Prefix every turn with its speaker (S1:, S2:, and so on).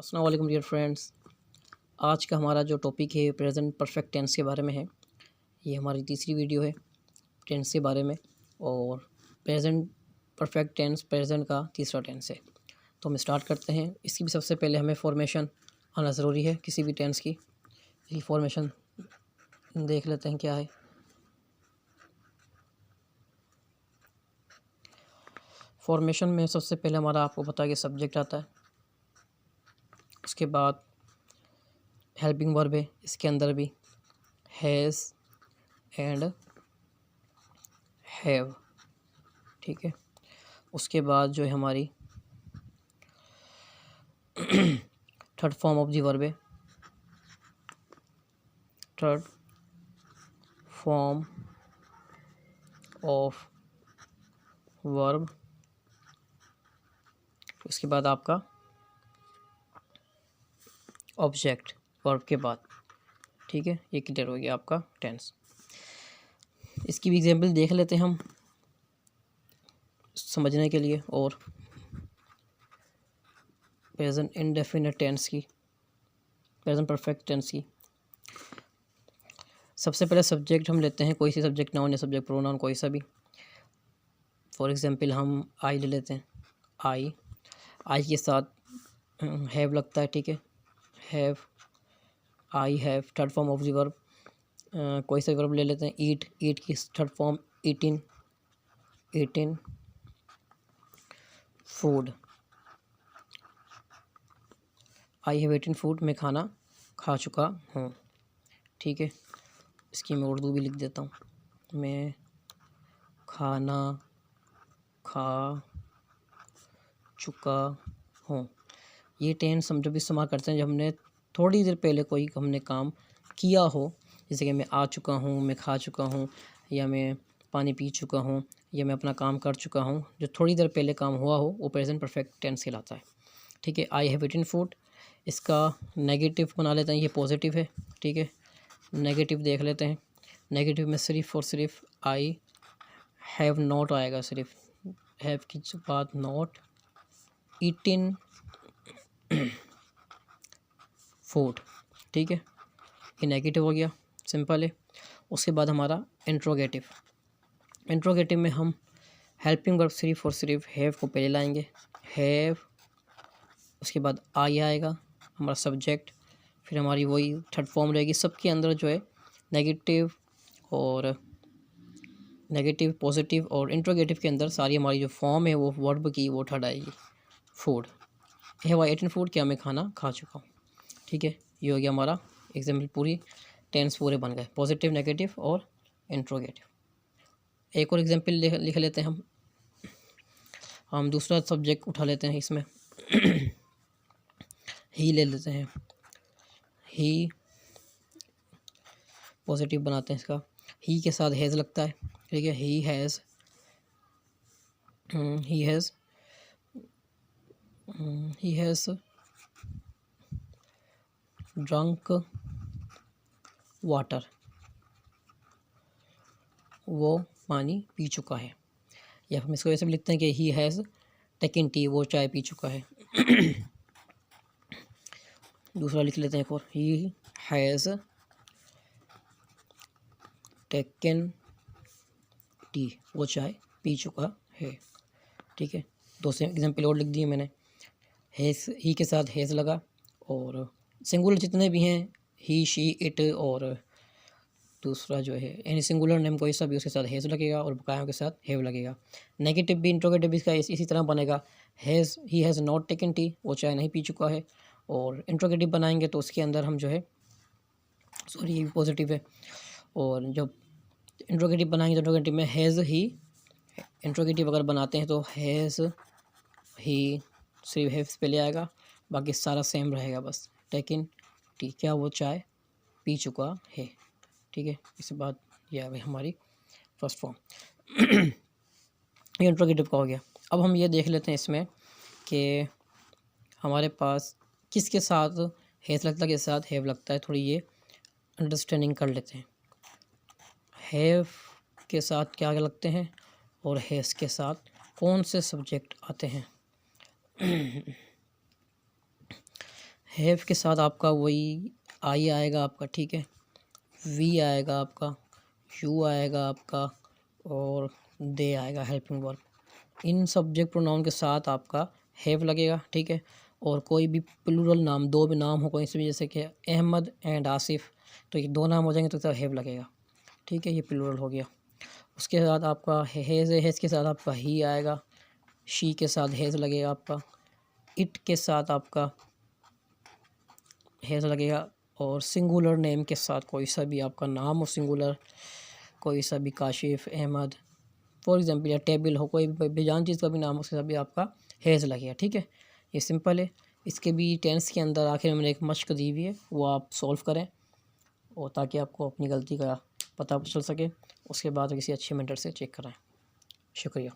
S1: अस्सलाम वालेकुम dear friends. आज का हमारा जो टॉपिक है प्रेजेंट परफेक्ट टेंस के बारे में है। ये हमारी तीसरी वीडियो है टेंस के बारे में और प्रेजेंट परफेक्ट टेंस प्रेजेंट का तीसरा टेंस है। तो हम स्टार्ट करते हैं। इसकी भी सबसे पहले हमें फॉर्मेशन आना ज़रूरी है किसी भी टेंस की। ये फॉर्मेशन देख लेते हैं क्या है। फॉर्मेशन में सबसे पहले हमारा आपको पता है कि सब्जेक्ट आता है, उसके बाद हेल्पिंग वर्ब है, इसके अंदर भी हैज़ एंड हैव, ठीक है। उसके बाद जो है हमारी third form of the verb है, थर्ड फॉर्म ऑफ वर्ब। उसके बाद आपका ऑब्जेक्ट वर्ब के बाद, ठीक है। ये क्लियर हो गया आपका टेंस। इसकी भी एग्जाम्पल देख लेते हैं हम समझने के लिए और प्रेजेंट इंडेफिनिट टेंस की, प्रेजेंट परफेक्ट टेंस की। सबसे पहले सब्जेक्ट हम लेते हैं, कोई सी सब्जेक्ट नाउन या सब्जेक्ट प्रोनाउन कोई सा भी। फॉर एग्जांपल हम आई ले लेते हैं। आई के साथ हैव लगता है, ठीक है। Have, I have third form of the verb. कोई सा वर्ब ले लेते हैं। ईट, ईट की third form eaten, eaten. Food, I have eaten food, मैं खाना खा चुका हूँ, ठीक है। इसकी मैं उर्दू भी लिख देता हूँ। मैं खाना खा चुका हूँ। ये टेंस हम जब इस्तेमाल करते हैं जब हमने थोड़ी देर पहले कोई हमने काम किया हो, जैसे कि मैं आ चुका हूँ, मैं खा चुका हूँ, या मैं पानी पी चुका हूँ, या मैं अपना काम कर चुका हूँ। जो थोड़ी देर पहले काम हुआ हो वो प्रेजेंट परफेक्ट टेंस कहलाता है, ठीक है। आई हैव ईटन फूड, इसका नेगेटिव बना लेते हैं, ये पॉजिटिव है, ठीक है। नेगेटिव देख लेते हैं। नेगेटिव में सिर्फ और सिर्फ आई हैव नॉट आएगा, सिर्फ हैव की बाद नॉट ईटिन फूड, ठीक है। ये नेगेटिव हो गया, सिंपल है। उसके बाद हमारा इंट्रोगेटिव। इंट्रोगेटिव में हम हेल्पिंग वर्ब सिर्फ और सिर्फ हैव को पहले लाएंगे, हैव। उसके बाद आई आएगा हमारा सब्जेक्ट, फिर हमारी वही थर्ड फॉर्म रहेगी। सबके अंदर जो है नेगेटिव और नेगेटिव, पॉजिटिव और इंट्रोगेटिव के अंदर सारी हमारी जो फॉर्म है वो वर्ब की वो थर्ड आएगी। Food, have I eaten food, क्या मैं खाना खा चुका हूँ, ठीक है। ये हो गया हमारा एग्जाम्पल, पूरी टेंस पूरे बन गए, पॉजिटिव, नेगेटिव और इंट्रोगेटिव। एक और एग्जाम्पल लिख लेते हैं हम दूसरा सब्जेक्ट उठा लेते हैं इसमें। ही ले लेते हैं। ही पॉजिटिव बनाते हैं इसका। ही के साथ हैज़ लगता है, ठीक है। He has, he has, he has drunk water, वो पानी पी चुका है। या हम इसको ऐसे भी लिखते हैं कि ही हैज़ टेकन टी, वो चाय पी चुका है। दूसरा लिख लेते हैं एक और, ही हैज़ टेकन टी, वो चाय पी चुका है, ठीक है। दो से एग्जाम्पल और लिख दिए मैंने। हैज़, ही के साथ हैज़ लगा, और सिंगुलर जितने भी हैं ही, शी, इट, और दूसरा जो है यानी सिंगुलर नेम कोई सा भी उसके साथ हैज़ लगेगा और बकायों के साथ हैव लगेगा। नेगेटिव भी इंट्रोगेटिव भी इसका इसी तरह बनेगा। Has, he has not taken T, वो चाय नहीं पी चुका है। और इंट्रोगेटिव बनाएंगे तो उसके अंदर हम जो है, सॉरी ये भी पॉजिटिव है, और जब इंट्रोगेटिव बनाएंगे तो इंट्रोगेटिव में हैज़ ही, इंट्रोगेटिव अगर बनाते हैं तो हैज़ ही सिर्फ हैव पहले आएगा, बाकी सारा सेम रहेगा, बस टेकन टी, क्या वो चाय पी चुका है, ठीक है। इसके बाद ये आ गई हमारी फर्स्ट फॉर्म। ये इंट्रोगेटिव का हो गया। अब हम ये देख लेते हैं इसमें कि हमारे पास किसके साथ हैज़ लगता है, किसके साथ हैव लगता है, थोड़ी ये अंडरस्टैंडिंग कर लेते हैं। हैव के साथ क्या लगते हैं और हैज़ के साथ कौन से सब्जेक्ट आते हैं। हैव के साथ आपका वही आई आएगा आपका, ठीक है, वी आएगा आपका, यू आएगा आपका, और दे आएगा हेल्पिंग वर्ब। इन सब्जेक्ट प्रोनाउन के साथ आपका हैव लगेगा, ठीक है। और कोई भी प्लूरल नाम, दो भी नाम हो कोई सी भी, जैसे कि अहमद एंड आसिफ, तो ये दो नाम हो जाएंगे तो हैव लगेगा, ठीक है, ये प्लूरल हो गया। उसके साथ आपका हैज़ के साथ आपका ही आएगा, शी के साथ हैज़ लगेगा आपका, इट के साथ आपका हैज़ लगेगा, और सिंगुलर नेम के साथ कोई सा भी आपका नाम हो सिंगुलर, कोई सा भी काशिफ, अहमद फॉर एग्जांपल, या टेबल हो, कोई भी बेजान चीज़ का भी नाम हो, उसके साथ भी आपका हैज़ लगेगा, ठीक है। ये सिंपल है। इसके भी टेंस के अंदर आखिर में मैंने एक मश्क दी हुई है, वो आप सॉल्व करें और ताकि आपको अपनी गलती का पता चल सके। उसके बाद किसी अच्छे मेंटर से चेक कराएं। शुक्रिया।